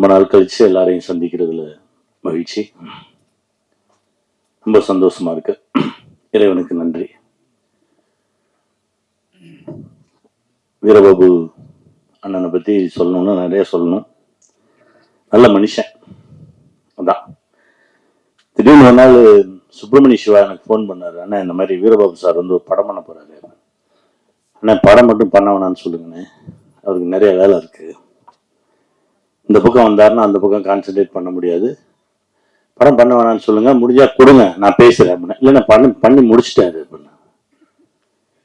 ரொம்ப நாள் கழிச்சு எல்லாரையும் சந்திக்கிறதுல மகிழ்ச்சி. ரொம்ப சந்தோஷமா இருக்கு. இறைவனுக்கு நன்றி. வீரபாபு அண்ணனை பத்தி சொல்லணும்னா நிறைய சொல்லணும். நல்ல மனுஷன். அதான் திடீர்னு ஒரு நாள் சுப்பிரமணிய சிவா எனக்கு ஃபோன் பண்ணாரு. அண்ணா இந்த மாதிரி வீரபாபு சார் வந்து ஒரு படம் பண்ண போறாரு. அண்ணா படம் மட்டும் பண்ண வேணான்னு சொல்லுங்கண்ணே, அவருக்கு நிறைய வேலை இருக்கு. இந்த பக்கம் வந்தாருன்னா அந்த பக்கம் கான்சென்ட்ரேட் பண்ண முடியாது. படம் பண்ண வேணான்னு சொல்லுங்க, முடிஞ்சா கொடுங்க, நான் பேசுறேன் அப்படின்னா. இல்லை நான் பண்ணி முடிச்சுட்டாரு அப்படின்னா.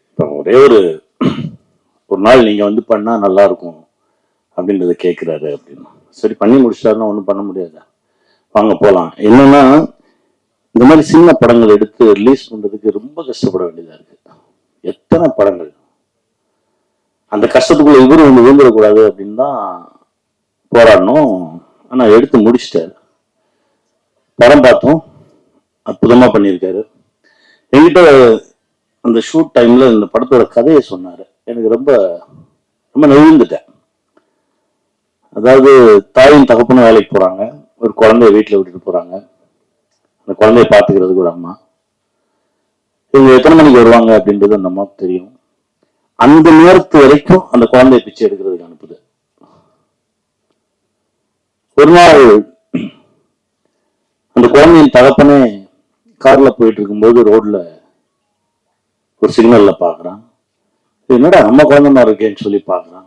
இப்போ ஒரே ஒரு நாள் நீங்க வந்து பண்ணா நல்லா இருக்கும் அப்படின்றத கேட்கிறாரு அப்படின்னா. சரி பண்ணி முடிச்சிட்டாருன்னா ஒன்றும் பண்ண முடியாது, வாங்க போகலாம். என்னன்னா இந்த மாதிரி சின்ன படங்கள் எடுத்து ரிலீஸ் பண்றதுக்கு ரொம்ப கஷ்டப்பட வேண்டியதா இருக்கு. எத்தனை படங்கள் அந்த கஷ்டத்துக்குள்ள இவரு ஒன்று விழுந்துடக்கூடாது அப்படின்னு தான் போராடணும். ஆனா எடுத்து முடிச்சிட்டாரு. படம் பார்த்தோம், அற்புதமா பண்ணியிருக்காரு. என்கிட்ட அந்த ஷூட் டைம்ல இந்த படத்தோட கதையை சொன்னாரு. எனக்கு ரொம்ப ரொம்ப நெழுந்துட்டேன். அதாவது தாயும் தகப்பனும் வேலைக்கு போறாங்க, ஒரு குழந்தைய வீட்டுல விட்டுட்டு போறாங்க. அந்த குழந்தைய பாத்துக்கிறதுக்கு ஒரு அம்மா. இவங்க எத்தனை மணிக்கு வருவாங்க அப்படின்றது அந்த அம்மாவுக்கு தெரியும். அந்த நேரத்து வரைக்கும் அந்த குழந்தைய பிச்சை எடுக்கிறதுக்கு அனுப்புது. ஒரு நாள் அந்த குழந்தையின் தகப்பனே கார்ல போயிட்டு இருக்கும்போது ரோட்ல ஒரு சிக்னல்ல பாக்குறான். என்னடா நம்ம குழந்தை மாதிரி இருக்கேன்னு சொல்லி பாக்குறான்.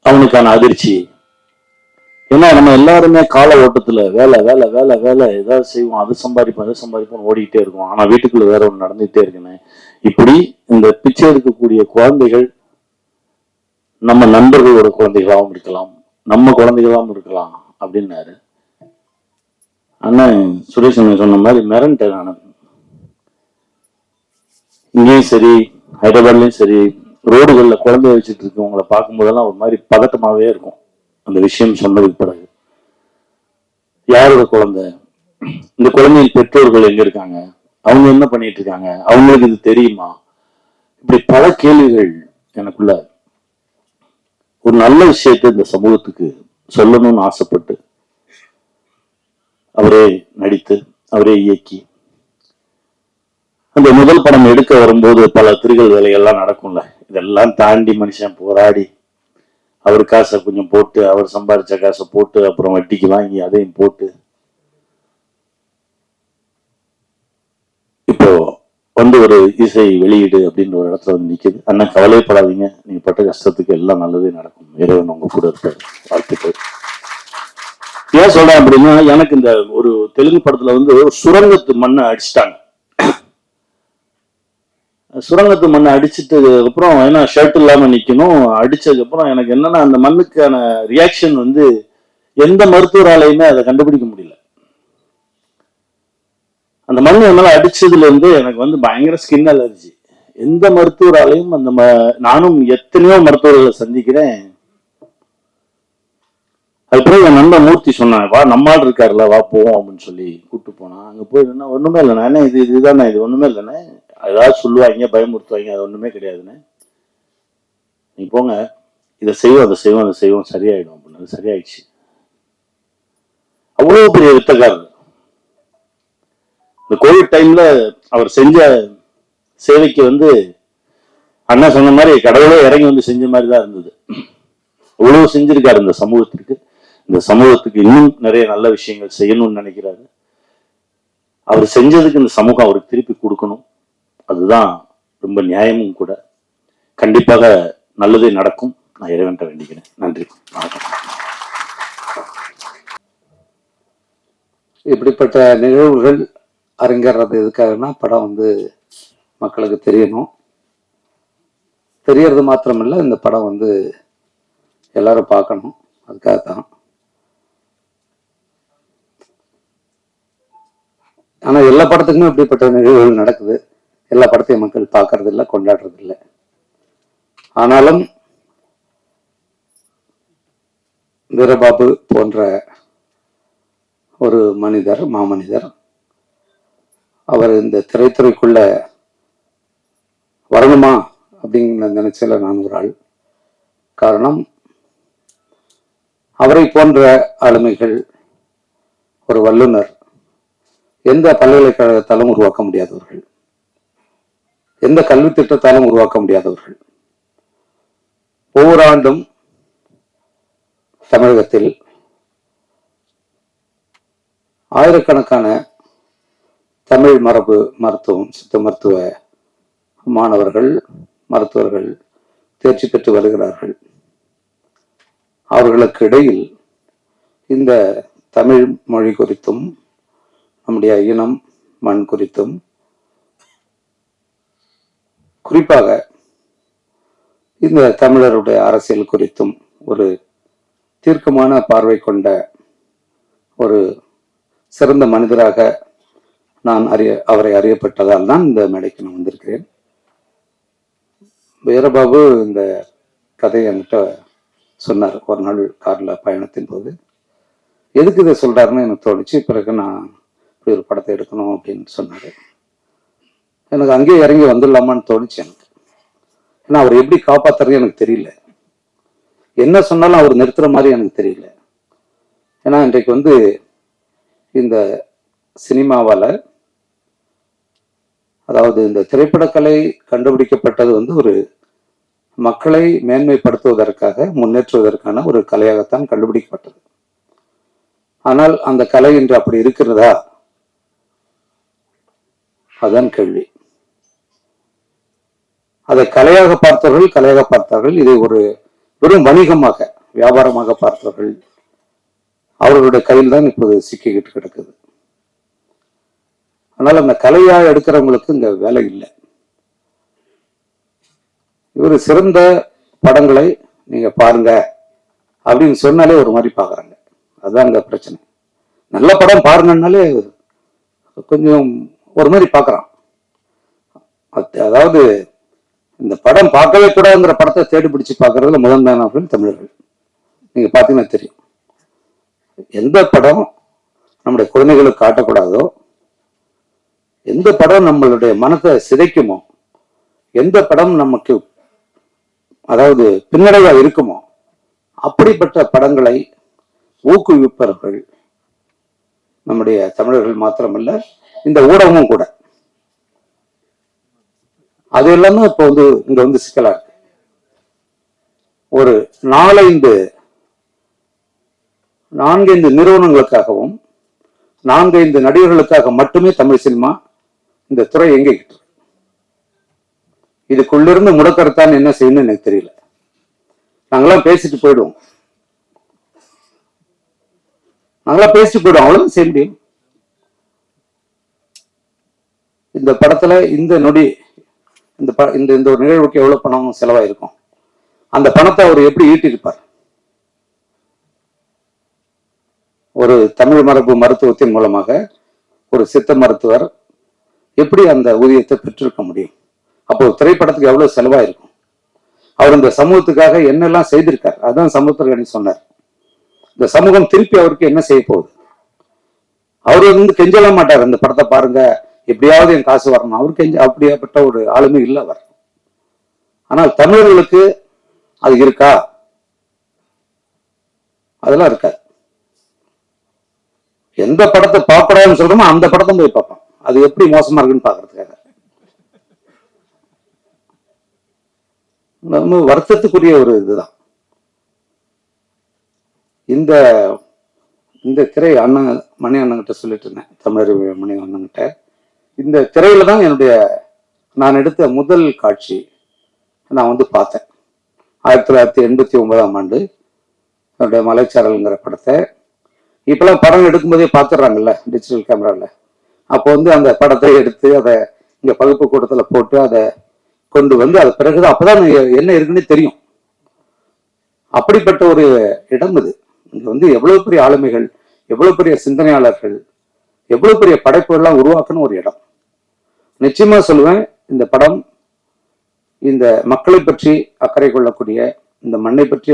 அவனுக்கான அதிர்ச்சி. ஏன்னா நம்ம எல்லாருமே கால ஓட்டத்துல வேலை வேலை வேலை வேலை ஏதாவது செய்வோம், அது சம்பாதிப்போம் அதை சம்பாதிப்போம் ஓடிக்கிட்டே இருக்கும். ஆனா வீட்டுக்குள்ள வேற ஒன்று நடந்துகிட்டே இருக்குன்னு இப்படி இந்த பிச்சை எடுக்கக்கூடிய குழந்தைகள் நம்ம நண்பர்களோட குழந்தைகளாகவும் இருக்கலாம், நம்ம குழந்தைகளாகவும் இருக்கலாம் அப்படின்னாரு. அண்ணன் சுரேஷ் சொன்ன மாதிரி மிரண்டேன் நான். இங்கேயும் சரி ஹைதராபாத்லயும் சரி ரோடுகள்ல குழந்தைய வச்சுட்டு இருக்கவங்களை பார்க்கும்போதெல்லாம் ஒரு மாதிரி பதட்டமாவே இருக்கும். அந்த விஷயம் சொன்னதுக்கு பிறகு யாரோட குழந்தை, இந்த குழந்தையின் பெற்றோர்கள் எங்க இருக்காங்க, அவங்க என்ன பண்ணிட்டு இருக்காங்க, அவங்களுக்கு இது தெரியுமா, இப்படி பல கேள்விகள் எனக்குள்ள. ஒரு நல்ல விஷயத்தை இந்த சமூகத்துக்கு சொல்லணும்னு ஆசைப்பட்டு அவரே நடித்து அவரே இயக்கி அந்த முதல் படம் எடுக்க வரும்போது பல திருகள் வேலைகள்லாம் நடக்கும்ல. இதெல்லாம் தாண்டி மனுஷன் போராடி அவர் காசை கொஞ்சம் போட்டு, அவர் சம்பாதிச்ச காசை போட்டு, அப்புறம் வட்டிக்கு வாங்கி அதையும் போட்டு இப்போ வந்து ஒரு இசை வெளியீடு அப்படின்னு ஒரு இடத்துல வந்து நிக்குது. அண்ணன் கவலைப்படாதீங்க, நீங்க பட்ட கஷ்டத்துக்கு எல்லாம் நல்லதே நடக்கும், இறைவன் உங்க கூட இருப்பாரு. வாழ்த்துக்கள். ஏன் சொல்றேன் அப்படின்னா, எனக்கு இந்த ஒரு தெலுங்கு படத்துல வந்து சுரங்கத்து மண்ணை அடிச்சுட்டாங்க. சுரங்கத்து மண்ணை அடிச்சுட்டு அப்புறம் ஏன்னா ஷர்ட் இல்லாம நிக்கணும். அடிச்சதுக்கு அப்புறம் எனக்கு என்னன்னா அந்த மண்ணுக்கான ரியாக்ஷன் வந்து எந்த மருத்துவராலையுமே அதை கண்டுபிடிக்க முடியல. அந்த மண் என்னால அடிச்சதுல இருந்து எனக்கு வந்து பயங்கர ஸ்கின் அலர்ஜி. எந்த மருத்துவராலையும் அந்த நானும் எத்தனையோ மருத்துவர்களை சந்திக்கிறேன். அதுக்கப்புறம் என் நண்பன் மூர்த்தி சொன்னான், வா நம்மால் இருக்காருல்ல வா போவோம் அப்படின்னு சொல்லி கூப்பிட்டு போனான். அங்க போய் என்ன ஒண்ணுமே இல்லைண்ணா, என்ன இதுதானே, இது ஒண்ணுமே இல்லைண்ணே, ஏதாவது சொல்லுவாங்க பயமுறுத்துவாங்க, அது ஒண்ணுமே கிடையாதுன்னு, நீ போங்க, இதை செய்வோம் அதை செய்வோம் அதை செய்வோம் சரியாயிடும் அப்படின்னு. சரியாயிடுச்சு. அவ்வளவு பெரிய வித்தக்காரர். இந்த கோவிட் டைம்ல அவர் செஞ்ச சேவைக்கு வந்து அண்ணா சொன்ன மாதிரி கடவுளே இறங்கி வந்து செஞ்ச மாதிரி தான் இருந்தது. அவ்வளவு செஞ்சிருக்காரு இந்த சமூகத்திற்கு. இந்த சமூகத்துக்கு இன்னும் நிறைய நல்ல விஷயங்கள் செய்யணும்னு நினைக்கிறாரு. அவர் செஞ்சதுக்கு இந்த சமூகம் அவருக்கு திருப்பி கொடுக்கணும். அதுதான் ரொம்ப நியாயமும் கூட. கண்டிப்பாக நல்லதே நடக்கும். நான் இறைவன்ட்ட வேண்டிக்கிறேன். நன்றி, வணக்கம். இப்படிப்பட்ட நிகழ்வுகள் அரங்கேறது எதுக்காகனா, படம் வந்து மக்களுக்கு தெரியணும். தெரியறது மாத்திரமில்லை, இந்த படம் வந்து எல்லாரும் பார்க்கணும். அதுக்காகத்தான். ஆனால் எல்லா படத்துக்குமே இப்படிப்பட்ட நிகழ்வுகள் நடக்குது. எல்லா படத்தையும் மக்கள் பார்க்கறது இல்லை, கொண்டாடுறது இல்லை. ஆனாலும் வீரபாபு போன்ற ஒரு மனிதர், மாமனிதர், அவர் இந்த திரைத்துறைக்குள்ள வரணுமா அப்படிங்கிற நினைச்சல நான் ஒரு ஆள். காரணம், அவரை போன்ற ஆளுமைகள், ஒரு வல்லுனர் எந்த பல்கலைக்கழகத்தாலும் உருவாக்க முடியாதவர்கள், எந்த கல்வி திட்டத்தாலும் உருவாக்க முடியாதவர்கள். ஒவ்வொரு ஆண்டும் தமிழகத்தில் ஆயிரக்கணக்கான தமிழ் மரபு மருத்துவம், சித்த மருத்துவ மாணவர்கள், மருத்துவர்கள் தேர்ச்சி பெற்று வருகிறார்கள். அவர்களுக்கு இடையில் இந்த தமிழ் மொழி குறித்தும், நம்முடைய இனம், மண் குறித்தும், குறிப்பாக இந்த தமிழருடைய அரசியல் குறித்தும் ஒரு தீர்க்கமான பார்வை கொண்ட ஒரு சிறந்த மனிதராக நான் அவரை அறியப்பட்டதால் தான் இந்த மேடைக்கு நான் வந்திருக்கிறேன். வீரபாபு இந்த கதையை என்கிட்ட சொன்னார் ஒரு நாள் காரில் பயணத்தின் போது. எதுக்கு இதை சொல்றாருன்னு எனக்கு தோணுச்சு. பிறகு நான் இப்படி ஒரு படத்தை எடுக்கணும் அப்படின்னு சொன்னார். எனக்கு அங்கேயே இறங்கி வந்துடலாமான்னு தோணுச்சு எனக்கு. ஏன்னா அவர் எப்படி காப்பாத்துறது எனக்கு தெரியல. என்ன சொன்னாலும் அவர் நிறுத்துற மாதிரி எனக்கு தெரியல. ஏன்னா இன்றைக்கு வந்து இந்த சினிமாவால, அதாவது இந்த திரைப்படக்கலை கண்டுபிடிக்கப்பட்டது வந்து ஒரு மக்களை மேன்மைப்படுத்துவதற்காக, முன்னேற்றுவதற்கான ஒரு கலையாகத்தான் கண்டுபிடிக்கப்பட்டது. ஆனால் அந்த கலை இன்று அப்படி இருக்கிறதா? அதுதான் கேள்வி. அதை கலையாக பார்த்தவர்கள் இதை ஒரு வெறும் வணிகமாக, வியாபாரமாக பார்த்தவர்கள், அவர்களுடைய கையில் தான் இப்போது சிக்கிக்கிட்டு கிடக்குது. அதனால அந்த கலையா எடுக்கிறவங்களுக்கு இங்க வேலை இல்லை. இவர் சிறந்த படங்களை நீங்க பாருங்க அப்படின்னு சொன்னாலே ஒரு மாதிரி பாக்குறாங்க. அதுதான் அங்க பிரச்சனை. நல்ல படம் பாருங்கன்னாலே கொஞ்சம் ஒரு மாதிரி பாக்குறான். அதாவது இந்த படம் பார்க்கவே கூடாதுங்கிற படத்தை தேடி பிடிச்சு பாக்குறதுல முதன்மையானவர்கள் தமிழர்கள். நீங்க பாத்தீங்கன்னா தெரியும். எந்த படம் நம்முடைய குழந்தைகளுக்கு காட்டக்கூடாதோ, எந்த படம் நம்மளுடைய மனத்தை சிதைக்குமோ, எந்த படம் நமக்கு அதாவது பின்னடைவா இருக்குமோ, அப்படிப்பட்ட படங்களை ஊக்குவிப்பவர்கள் நம்முடைய தமிழர்கள் மாத்திரமல்ல, இந்த ஊடகமும் கூட. அது எல்லாமே இப்போ வந்து இங்க வந்து சிக்கலா இருக்கு. ஒரு 4-5 நிறுவனங்களுக்காகவும் 4-5 நடிகர்களுக்காக மட்டுமே தமிழ் சினிமா இந்த துறை எங்கிட்டு இதுக்குள்ளிருந்து முடக்கறத்தான் என்ன செய்யணும்னு எனக்கு தெரியல. நாங்களாம் பேசிட்டு போயிடுவோம், அவ்வளவு செய்ய முடியும். இந்த படத்துல இந்த நொடி இந்த ஒரு நிகழ்வுக்கு எவ்வளவு பணம் செலவாயிருக்கும், அந்த பணத்தை அவர் எப்படி ஈட்டிருப்பார்? ஒரு தமிழ் மரபு மருத்துவத்தின் மூலமாக ஒரு சித்த மருத்துவர் எப்படி அந்த ஊதியத்தை பெற்றிருக்க முடியும்? அப்போ திரைப்படத்துக்கு எவ்வளவு செலவாயிருக்கும்? அவர் இந்த சமூகத்துக்காக என்னெல்லாம் செய்திருக்கார்? அதான் சமூகத்துக்கு சொன்னார். இந்த சமூகம் திருப்பி அவருக்கு என்ன செய்ய போகுது? அவர் வந்து கெஞ்சல மாட்டார், இந்த படத்தை பாருங்க எப்படியாவது என் காசு வரணும். அவருக்கு அப்படியாப்பட்ட ஒரு ஆளுமை இல்லை அவர். ஆனால் தமிழர்களுக்கு அது இருக்கா? அதெல்லாம் இருக்காது. எந்த படத்தை பார்க்கக்கூடாதுன்னு சொல்றோமோ அந்த படத்தை போய் பார்ப்பான். அது எப்படி மோசமா இருக்குன்னு பாக்குறதுக்காக. நம்ம வருத்தத்துக்குரிய ஒரு இதுதான். இந்த இந்த திரை அண்ணன் மணி அண்ணங்கிட்ட சொல்லிட்டு இருந்தேன், தமிழர் மணி அண்ணங்கிட்ட. இந்த திரையில தான் நான் எடுத்த முதல் காட்சி நான் வந்து பார்த்தேன். 1989ஆம் ஆண்டு என்னுடைய மலைச்சாரல்ங்கிற படத்தை. இப்பெல்லாம் படம் எடுக்கும்போதே பார்த்துடுறாங்கல்ல டிஜிட்டல் கேமரால. அப்போ வந்து அந்த படத்தை எடுத்து அதை இங்க பகுப்பு கூடத்துல போட்டு அதை கொண்டு வந்து அது பிறகுதான் அப்பதான் என்ன இருக்குன்னு தெரியும். அப்படிப்பட்ட ஒரு இடம் இது. இங்க வந்து எவ்வளவு பெரிய ஆளுமைகள், எவ்வளவு பெரிய சிந்தனையாளர்கள், எவ்வளவு பெரிய படைப்புகள்லாம் உருவாக்குன ஒரு இடம். நிச்சயமா சொல்லுவேன், இந்த படம் இந்த மக்களை பற்றி அக்கறை கொள்ளக்கூடிய, இந்த மண்ணை பற்றி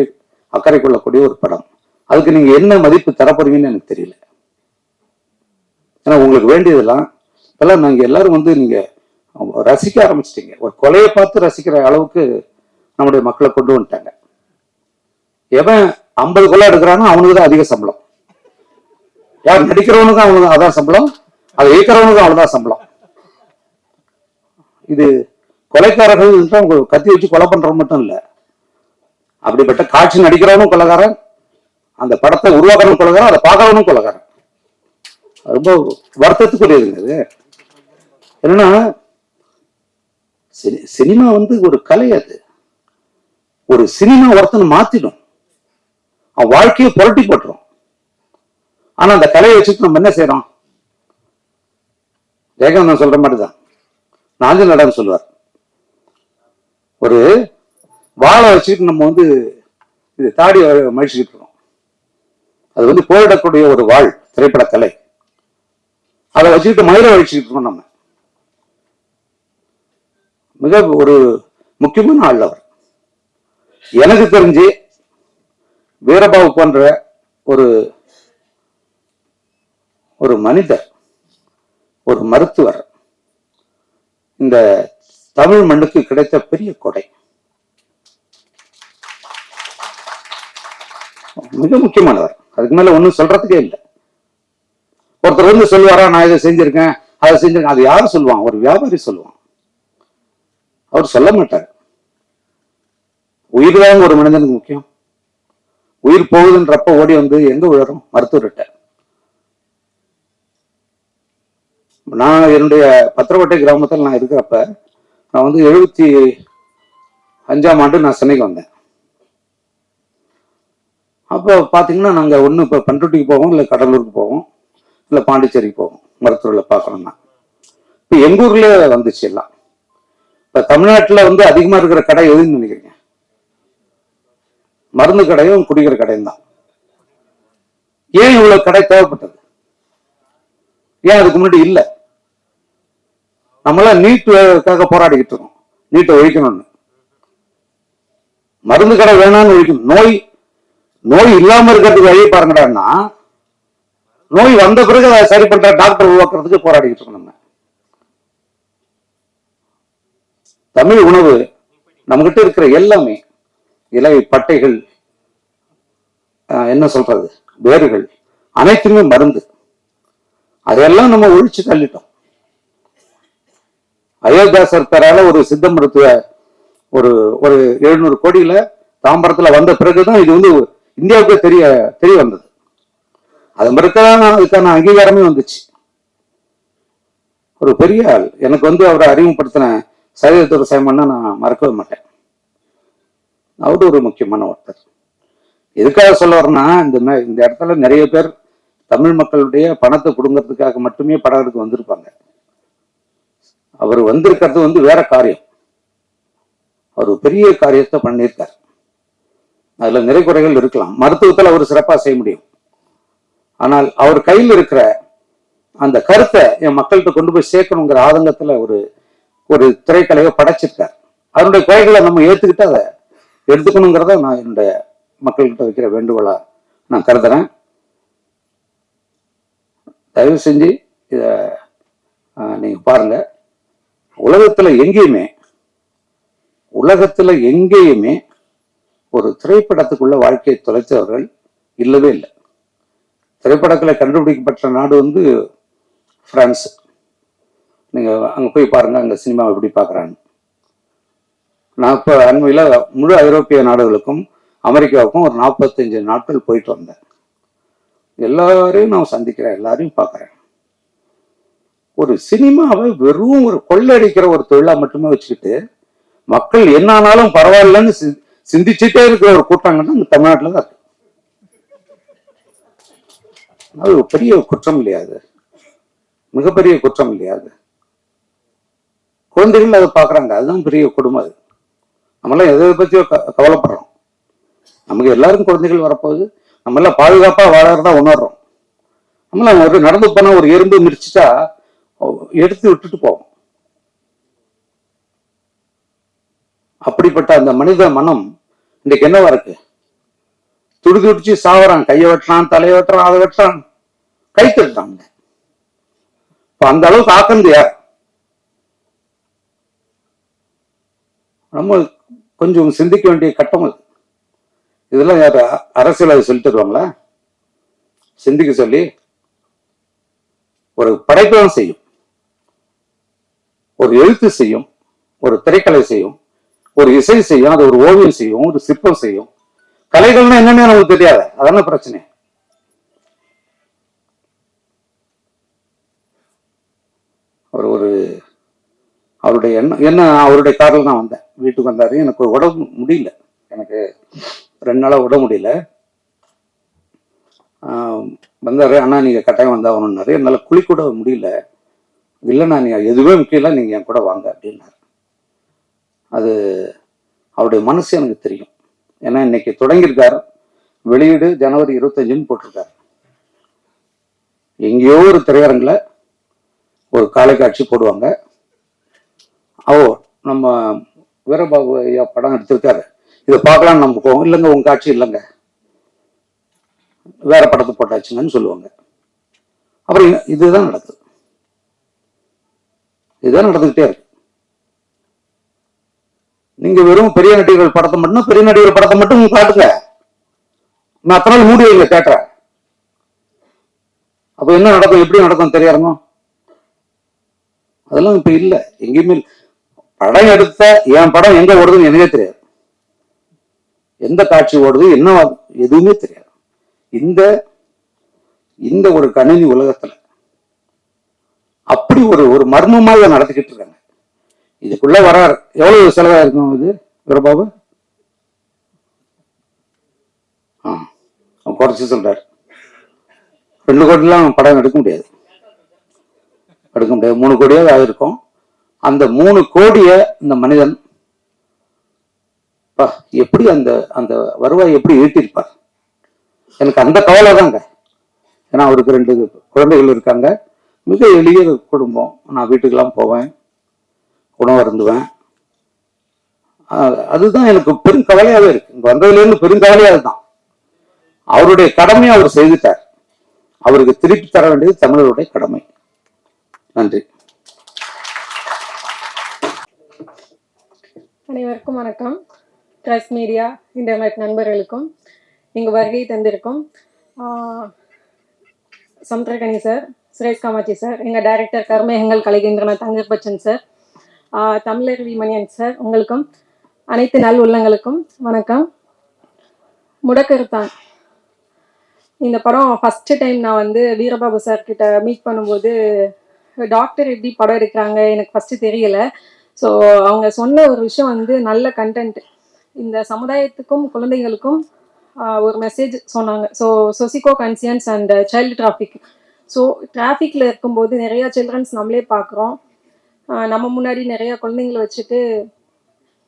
அக்கறை கொள்ளக்கூடிய ஒரு படம். அதுக்கு நீங்க என்ன மதிப்பு தரப்போறீங்கன்னு எனக்கு தெரியல. ஏன்னா உங்களுக்கு வேண்டியதெல்லாம் இப்பெல்லாம் நாங்க எல்லாரும் வந்து நீங்க ரசிக்க ஆரம்பிச்சிட்டீங்க. ஒரு கொலையை பார்த்து ரசிக்கிற அளவுக்கு நம்முடைய மக்களை கொண்டு வந்துட்டாங்க. எவன் 50 கொலை எடுக்கிறானோ அவனுக்கு தான் அதிக சம்பளம். யார் நடிக்கிறவனுக்கும் அவனுக்கு அதான் சம்பளம், அதை இயக்கிறவனுக்கும் அவ்வளவுதான் சம்பளம். இது கொலைக்காரர்கள் கத்தி வச்சு கொலை பண்றவங்க மட்டும் இல்ல, அப்படிப்பட்ட காட்சி நடிக்கிறவனும் கொலைகாரன், அந்த படத்தை உருவாக்குறவனும் கொலைகாரன், அதை பார்க்கறவனும் கொலைகாரன். ரொம்ப வருத்தத்துக்குரியதுங்க இது. என்னன்னா சினிமா ஒரு கலை. அது ஒரு சினிமா ஒருத்தனை மாத்திடும், அவன் வாழ்க்கையை புரட்டி போட்டுரும். ஆனா அந்த கலையை வச்சுட்டு நம்ம என்ன செய்யறோம்? ஜெயகாந்தன் சொல்ற மாதிரிதான் நாஞ்சல் நடன் சொல்லுவார், ஒரு வாழை வச்சுக்கிட்டு நம்ம இது தாடி மழிச்சுக்கிட்டு இருக்கோம். அது போயிடக்கூடிய ஒரு வாழ் திரைப்பட கலை. அதை வச்சுக்கிட்டு மயிரை வழிச்சுக்கிட்டு இருக்கோம். நம்ம மிக ஒரு முக்கியமான ஆள் அவர். எனக்கு தெரிஞ்சு வீரபாபு போன்ற ஒரு ஒரு மனிதர், ஒரு மருத்துவர் இந்த தமிழ் மண்ணுக்கு கிடைத்த பெரிய கொடை. மிக முக்கியமானவர். அதுக்கு மேல ஒண்ணும் சொல்றதுக்கே இல்லை. ஒருத்தர் சொல்லுவாரா, நான் இதை செஞ்சிருக்கேன் அதை செஞ்சிருக்கேன், அது யாரும் சொல்லுவான்? ஒரு வியாபாரி சொல்லுவான். அவர் சொல்ல மாட்டார். உயிர் தான் ஒரு மனிதனுக்கு முக்கியம். உயிர் போகுதுன்றப்ப ஓடி எங்க விழறோம்? மருத்துவர்கிட்ட. நான் என்னுடைய பத்திரக்கோட்டை கிராமத்தில் நான் இருக்கிறப்ப, நான் 75ஆம் ஆண்டு நான் சென்னைக்கு வந்தேன். அப்போ பாத்தீங்கன்னா நாங்க இப்ப பண்ருட்டிக்கு போவோம், இல்ல கடலூருக்கு போவோம், இல்ல பாண்டிச்சேரிக்கு போவோம் மருத்துவர்களை பார்க்கணும்னா. இப்ப எங்க ஊர்ல வந்துச்சு எல்லாம். இப்ப தமிழ்நாட்டுல அதிகமா இருக்கிற கடை எதுன்னு நினைக்கிறீங்க? மருந்து கடையும் குடிக்கிற கடையும் தான். ஏன் இவ்வளவு கடை தேவைப்பட்டது? ஏன் அதுக்கு முன்னாடி இல்ல? நம்மளாம் நீட்டுக்காக போராடிக்கிட்டு இருக்கோம், நீட்டை ஒழிக்கணும்னு. மருந்து கடை வேணாம்னு ஒழிக்கணும். நோய் இல்லாம இருக்கிறதுக்கு வழியை பாருங்கடான்னா, நோய் வந்த பிறகு அதை சரி பண்ற டாக்டர் உருவாக்குறதுக்கு போராடிக்கிட்டு இருக்கோம். நம்ம தமிழ் உணவு நம்ம கிட்ட இருக்கிற எல்லாமே இலை, பட்டைகள், என்ன சொல்றது, வேர்கள், அனைத்துமே மருந்து. அதையெல்லாம் நம்ம ஒழிச்சு தள்ளிட்டோம். அயோத்தியாசர் பெறால ஒரு சித்த மருத்துவ ஒரு 700 கோடியில தாம்பரத்துல வந்த பிறகுதான் இது இந்தியாவுக்கு தெரிய வந்தது. அது பிறகுதான் அதுக்கான அங்கீகாரமே வந்துச்சு. ஒரு பெரிய ஆள். எனக்கு அவரை அறிமுகப்படுத்தின சைவத்துறை சைமன்னா நான் மறக்கவே மாட்டேன். அவரு ஒரு முக்கியமான ஒருத்தர். எதுக்காக சொல்ல வரேன்னா, இந்த இடத்துல நிறைய பேர் தமிழ் மக்களுடைய பணத்தை கொடுங்கறதுக்காக மட்டுமே படம் எடுக்க வந்திருப்பாங்க. அவர் வந்திருக்கிறது வேற காரியம். அவர் பெரிய காரியத்தை பண்ணியிருக்கார். அதுல நிறை குறைகள் இருக்கலாம். மருத்துவத்தில் அவர் சிறப்பா செய்ய முடியும். ஆனால் அவர் கையில் இருக்கிற அந்த கருத்தை என் மக்கள்கிட்ட கொண்டு போய் சேர்க்கணுங்கிற ஆதங்கத்துல ஒரு திரைக்கலையை படைச்சிருக்கார். அதனுடைய குறைகளை நம்ம ஏத்துக்கிட்டு அதை எடுத்துக்கணுங்கிறத நான் என்னுடைய மக்கள்கிட்ட வைக்கிற வேண்டுகோளா நான் கருதுறேன். தயவு செஞ்சு இத நீங்க பாருங்க. உலகத்துல எங்கேயுமே ஒரு திரைப்படத்துக்குள்ள வாழ்க்கையை தொலைச்சவர்கள் இல்லவே இல்லை. திரைப்படத்துல கண்டுபிடிக்கப்பட்ட நாடு பிரான்ஸ். நீங்க அங்க போய் பாருங்க, அங்க சினிமா எப்படி பாக்குறாங்க. நான் இப்ப அண்மையில முழு ஐரோப்பிய நாடுகளுக்கும் அமெரிக்காவுக்கும் ஒரு 45 நாட்கள் போயிட்டு வந்தேன். எல்லாரையும் நான் சந்திக்கிறேன், எல்லாரையும் பார்க்கிறேன். ஒரு சினிமாவை வெறும் ஒரு கொள்ளடிக்கிற ஒரு தொழிலா மட்டுமே வச்சுக்கிட்டு மக்கள் என்ன ஆனாலும் பரவாயில்லன்னு சிந்திச்சுட்டே இருக்கிற ஒரு கூட்டங்கள் தான் தமிழ்நாட்டில் தான் இருக்கு. அது பெரிய குற்றம் இல்லையா? அது மிகப்பெரிய குற்றம் இல்லையா? அது குழந்தைகள் அதை பாக்குறாங்க, அதுதான் பெரிய கொடுமை. அது நம்மளாம் எதை பத்தியோ கவலைப்படுறோம். நமக்கு எல்லாருக்கும் குழந்தைகள் வரப்போகுது, நம்ம எல்லாம் பாதுகாப்பா வாழறதா உணர்றோம். நம்மளாம் நடந்து போனா ஒரு எறும்பு மிரிச்சிட்டா எடுத்து விட்டுட்டு போவோம். அப்படிப்பட்ட அந்த மனித மனம் இன்னைக்கு என்னவா இருக்கு? துடிச்சு சாவறான், கையை வெட்டுறான், தலையை வெட்டுறான், அதை வெட்டுறான், கை தட்டுறாங்க. இப்ப அந்த அளவுக்கு ஆக்குறது யார்? நம்ம கொஞ்சம் சிந்திக்க வேண்டிய கட்டம் அது. இதெல்லாம் யார் அரசியல் சொல்லிட்டு வருவாங்களா? சிந்திக்க சொல்லி ஒரு படைப்பகம் செய்யும், ஒரு எழுத்து செய்யும், ஒரு திரைக்கலை செய்யும், ஒரு இசை செய்யும், அது ஒரு ஓவியம் செய்யும், ஒரு சிற்பம் செய்யும். கலைகள்னா என்னன்னு நமக்கு தெரியாது, அதான பிரச்சனை. அவர் ஒரு அவருடைய என்ன அவருடைய காரில் நான் வந்தேன், வீட்டுக்கு வந்தாரு. எனக்கு உடம்பு முடியல, எனக்கு 2 நாளா உடம்பு முடியல. வந்தாரு, அண்ணா நீங்க கட்டாயம் வந்தாகணும்னாரு. என்னால் குளிக்கூட முடியல. இல்லைண்ணா நீங்க எதுவுமே முக்கியம், நீங்க என் கூட வாங்க அப்படின்னாரு. அது அவருடைய மனசு எனக்கு தெரியும். ஏன்னா இன்னைக்கு தொடங்கியிருக்காரு, வெளியீடு ஜனவரி 25ன்னு போட்டிருக்காரு. எங்கேயோ ஒரு திரையரங்கில் ஒரு காலை காட்சி போடுவாங்க. நம்ம வீரபாபு ஐயா படம் எடுத்திருக்காரு, இதை பார்க்கலாம் நம்ம போவோம். இல்லைங்க உங்க காட்சி இல்லைங்க, வேற படத்தை போட்டாச்சுங்கன்னு சொல்லுவாங்க. அப்புறம் இதுதான் நடக்குது, இதுதான் நடந்துகிட்டே இருக்கு. நீங்க வெறும் பெரிய நடிகர்கள் படத்தை மட்டும் காட்டுங்க, நான் அத்தனை நாள் மூடி வைங்க கேட்டேன். அப்ப என்ன நடக்கும், எப்படி நடக்கும் தெரியாருங்க. அதெல்லாம் இப்ப இல்ல, எங்கேயுமே படம் எடுத்த என் படம் எங்க ஓடுதுன்னு எனக்கே தெரியாது, எந்த காட்சி ஓடுது என்ன எதுவுமே தெரியாது. இந்த இந்த ஒரு கணினி உலகத்துல அப்படி ஒரு மர்மமாக நடத்திக்கிட்டு இருக்காங்க. இதுக்குள்ள வராரு, எவ்வளவு செலவா இருக்கும் இது வீரபாபு? குறைச்சு சொல்றாரு, 2 கோடிலாம் படம் எடுக்க முடியாது, 3 கோடியாவது ஆயிருக்கும். அந்த 3 கோடிய இந்த மனிதன் எப்படி அந்த அந்த வருவாய் எப்படி ஈட்டிருப்பார்? எனக்கு அந்த கவலை தாங்க. ஏன்னா அவருக்கு 2 குழந்தைகள் இருக்காங்க, மிக எளிய குடும்பம். நான் வீட்டுக்கெல்லாம் போவேன், உணவு அருந்துவேன். அதுதான் எனக்கு பெரும் கவலையாவே இருக்கு. இங்க வந்ததுல இருந்து பெரும் கவலையா அதுதான். அவருடைய கடமையை அவர் செய்துட்டார், அவருக்கு திருப்பி தர வேண்டியது தமிழருடைய கடமை. நன்றி. அனைவருக்கும் வணக்கம். பிரஸ் மீடியா இன்டர்நெட் நண்பர்களுக்கும் இங்கு வருகை தந்திருக்கும் சமுத்திரகனி சார், சுரேஷ் காமாட்சி சார், எங்கள் director Karmegangal Kalaigindrana Thangar Bachan sir, Tamizharuvi Maniyan sir, உங்களுக்கும் அனைத்து நல் உள்ளங்களுக்கும் வணக்கம். முடக்கருத்தான் இந்த படம் ஃபஸ்ட்டு டைம் நான் வந்து வீரபாபு சார் கிட்ட மீட் பண்ணும்போது, டாக்டர் எப்படி படம் எடுக்கிறாங்க எனக்கு ஃபஸ்ட்டு தெரியல. ஸோ அவங்க சொன்ன ஒரு விஷயம் வந்து நல்ல கண்டென்ட், இந்த சமுதாயத்துக்கும் குழந்தைகளுக்கும் ஒரு மெசேஜ் சொன்னாங்க. So socio conscience and child traffic. So டிராஃபிக்கில் இருக்கும்போது நிறையா சில்ட்ரன்ஸ் நம்மளே பார்க்குறோம், நம்ம முன்னாடி நிறையா குழந்தைங்களை வச்சுட்டு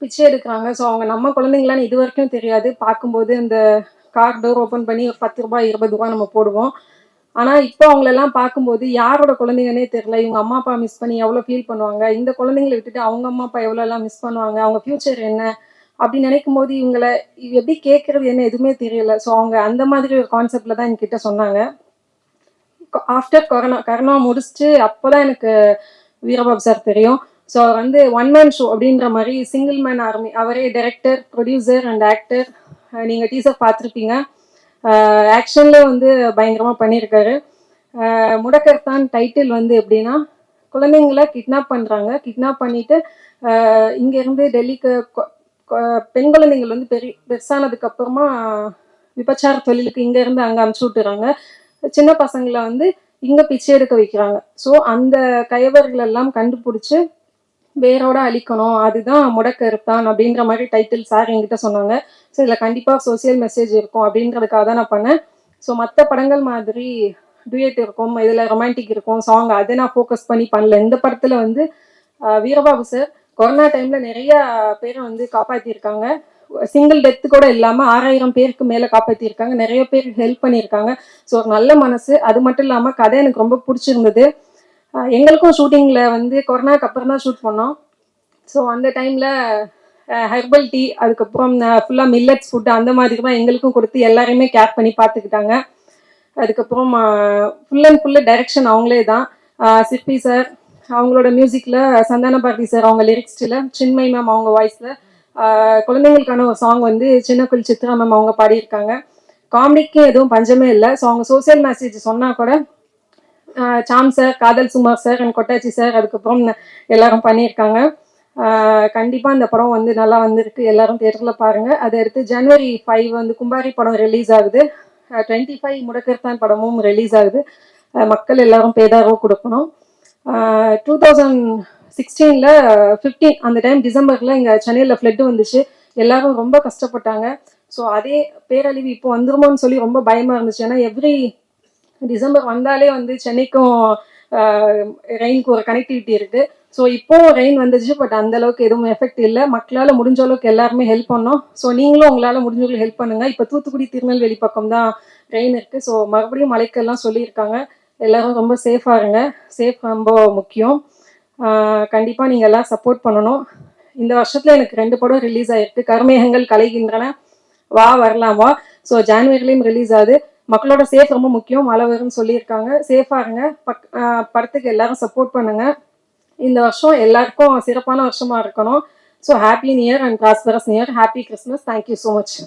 பிச்சை எடுக்கிறாங்க. ஸோ அவங்க நம்ம குழந்தைங்களான்னு இது வரைக்கும் தெரியாது. பார்க்கும்போது இந்த கார் டோர் ஓப்பன் பண்ணி ஒரு 10 ரூபாய் 20 ரூபா நம்ம போடுவோம். ஆனால் இப்போ அவங்களெல்லாம் பார்க்கும்போது யாரோட குழந்தைங்கன்னே தெரியல. இவங்க அம்மா அப்பா மிஸ் பண்ணி எவ்வளோ ஃபீல் பண்ணுவாங்க, இந்த குழந்தைங்களை விட்டுட்டு அவங்க அம்மா அப்பா எவ்வளோலாம் மிஸ் பண்ணுவாங்க, அவங்க ஃப்யூச்சர் என்ன அப்படி நினைக்கும் போது இவங்களை எப்படி கேட்கறது என்ன எதுவுமே தெரியல. ஸோ அவங்க அந்த மாதிரி ஒரு கான்செப்டில் தான் என்கிட்ட சொன்னாங்க. ஆஃப்டர் கொரோனா முடிச்சுட்டு அப்போ தான் எனக்கு வீரபாபு சார் தெரியும். ஸோ அவர் வந்து 1 man ஷோ அப்படின்ற மாதிரி சிங்கிள் மேன் ஆர்மி, அவரே டைரக்டர், ப்ரொடியூசர் அண்ட் ஆக்டர். நீங்கள் டீசர் பார்த்துருப்பீங்க, ஆக்ஷன்லேயே வந்து பயங்கரமாக பண்ணியிருக்காரு. முடக்கர்தான் டைட்டில் வந்து எப்படின்னா, குழந்தைங்கள கிட்னாப் பண்ணுறாங்க, கிட்னாப் பண்ணிவிட்டு இங்கேருந்து டெல்லிக்கு பெண் குழந்தைங்கள் வந்து பெருசானதுக்கப்புறமா விபச்சார தொழிலுக்கு இங்கேருந்து அங்கே அனுப்பிச்சி விட்டுறாங்க. சின்ன பசங்களை வந்து இங்கே பிச்சை எடுக்க வைக்கிறாங்க. ஸோ அந்த கயவர்களெல்லாம் கண்டுபிடிச்சி வேரோட அழிக்கணும், அதுதான் முடக்கருத்தான் அப்படின்ற மாதிரி டைட்டில் சார் என்கிட்ட சொன்னாங்க. ஸோ இதில் கண்டிப்பாக சோசியல் மெசேஜ் இருக்கும் அப்படின்றதுக்காக தான் நான் பண்ணேன். ஸோ மற்ற படங்கள் மாதிரி டூயட் இருக்கும், இதில் ரொமான்டிக் இருக்கும், சாங், அதை நான் ஃபோக்கஸ் பண்ணி பண்ணல. இந்த படத்தில் வந்து வீரபாபு சார் கொரோனா டைமில் நிறையா பேரை வந்து காப்பாற்றிருக்காங்க. சிங்கிள் டெத்து கூட இல்லாமல் 6000 பேருக்கு மேலே காப்பாற்றிருக்காங்க, நிறைய பேர் ஹெல்ப் பண்ணியிருக்காங்க. ஸோ ஒரு நல்ல மனசு. அது மட்டும் இல்லாமல் கதை எனக்கு ரொம்ப பிடிச்சிருந்தது. எங்களுக்கும் ஷூட்டிங்கில் வந்து கொரோனாக்கு அப்புறம் தான் ஷூட் பண்ணோம். ஸோ அந்த டைமில் ஹெர்பல் டீ, அதுக்கப்புறம் ஃபுல்லாக மில்லட்ஸ் ஃபுட்டு அந்த மாதிரி தான் எங்களுக்கும் கொடுத்து எல்லாரையுமே கேர் பண்ணி பார்த்துக்கிட்டாங்க. அதுக்கப்புறம் ஃபுல் அண்ட் ஃபுல்லு டைரக்ஷன் அவங்களே தான். சிற்பி சார் அவங்களோட மியூசிக்கில், சந்தான பாரதி சார் அவங்க லிரிக்ஸில், சின்மை மேம் அவங்க வாய்ஸில், குழந்தைங்களுக்கான ஒரு சாங் வந்து சின்னக்குள் சித்ரா மேம் அவங்க பாடியிருக்காங்க. காமெடிக்கு எதுவும் பஞ்சமே இல்லை. ஸோ அவங்க சோசியல் மெசேஜ் சொன்னால் கூட சாம் சார், காதல் சுமார் சார் அண்ட் கொட்டாச்சி சார் அதுக்கப்புறம் எல்லாரும் பண்ணியிருக்காங்க. கண்டிப்பாக இந்த படம் வந்து நல்லா வந்திருக்கு. எல்லாரும் தேட்டரில் பாருங்கள். அதை அடுத்து January 5 வந்து கும்பாரி படம் ரிலீஸ் ஆகுது. 25 முடக்கத்தான் படமும் ரிலீஸ் ஆகுது. மக்கள் எல்லாரும் பேதாரோ கொடுக்கணும். 2016 15 அந்த டைம் டிசம்பரில் இங்கே சென்னையில் ஃப்ளட்டு வந்துச்சு. எல்லாரும் ரொம்ப கஷ்டப்பட்டாங்க. ஸோ அதே பேரழிவு இப்போ வந்துருமோன்னு சொல்லி ரொம்ப பயமாக இருந்துச்சு. ஏன்னா எவ்ரி டிசம்பர் வந்தாலே வந்து சென்னைக்கும் ரெயினுக்கு ஒரு கனெக்டிவிட்டி இருக்குது. ஸோ இப்போவும் ரெயின் வந்துச்சு. பட் அந்தளவுக்கு எதுவும் எஃபெக்ட் இல்லை. மக்களால் முடிஞ்ச அளவுக்கு எல்லாருமே ஹெல்ப் பண்ணோம். ஸோ நீங்களும் உங்களால் முடிஞ்சவங்களுக்கு ஹெல்ப் பண்ணுங்கள். இப்போ தூத்துக்குடி திருநெல்வேலி பக்கம் தான் ரெயின் இருக்குது. ஸோ மறுபடியும் மழைக்கெல்லாம் சொல்லியிருக்காங்க. எல்லோரும் ரொம்ப சேஃபாக இருங்க. சேஃப் ரொம்ப முக்கியம். கண்டிப்பாக நீங்கள் எல்லாம் சப்போர்ட் பண்ணணும். இந்த வருஷத்தில் எனக்கு 2 படம் ரிலீஸ் ஆகிருக்கு. கருமேகங்கள் கலைகின்றன, வா வரலாம் வா. ஸோ ஜான்வரிலையும் ரிலீஸ் ஆகுது. மக்களோட சேஃப் ரொம்ப முக்கியம். மழை வரும்னு சொல்லியிருக்காங்க. சேஃபாக இருங்க. படத்துக்கு எல்லாரும் சப்போர்ட் பண்ணுங்கள். இந்த வருஷம் எல்லாருக்கும் சிறப்பான வருஷமாக இருக்கணும். So happy new year and prosperous new year. Happy Christmas. Thank you so much.